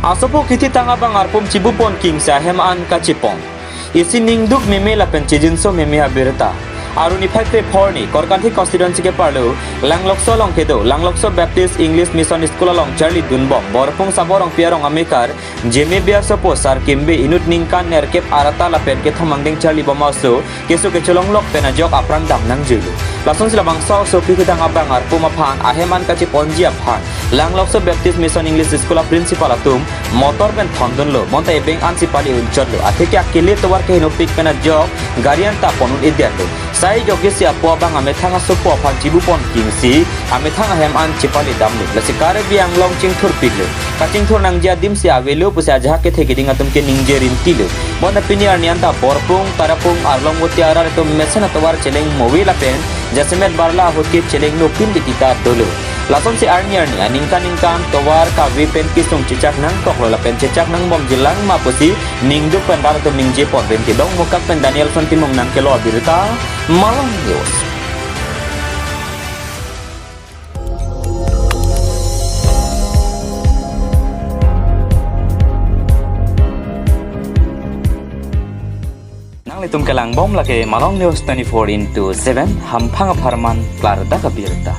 Asopo kiti tanga bangar pum cibupon king sa hemaan kacipong. Isi ningduk meme la pencijinso meme habirta. Aruni Factory Porni, Korkanthi constituency ke parlo, Langlokso long kedo, Langlokso Baptist English Mission School along Charlie Dunbok, Borpung Saborong Pierong Amikar, Jeme Biaso Posar Kimbe Inut Ningkan Nerkep Arata Lapen ke Thomangding Charlie Bomaso, Kesu ke Cholong Lok Penajok Aprang Dam Nang Julu. Langsung sila bangsa so pikitang abangar pumapan aheman kaci ponji aphan Langlokso Baptist Mission English School principal atum motor ben thondon lo monta ebeng ansipali unchot lo atheke akili towar ke hinopik penajok garian ta ponun idiato sai jogesi apwa bang ame thanga sopo aphan cibupon kingsi ame thanga hem an cipali damlu lasikare biang long ching thur piklo kaching thur nang dia dim si avelo pusa jaha ke theke ding atum ke ningjerin tilo monta piniar nianta borpung tarapung arlong mutiara to mesena towar celeng mobil apen Jasmet barla hoki celeng no pin dikita dulu. Lason si arniar ni ningkan towar ka vipen kisung cicak nang koklo la pen cicak nang bom jilang mapusi ningdu pen bar to ningje pon pen tidong mukak pen Daniel son timong nang kelo abirita malang news. Litum kelang bom lagi Malong News 24/7 hampang aparman klar da kabirta.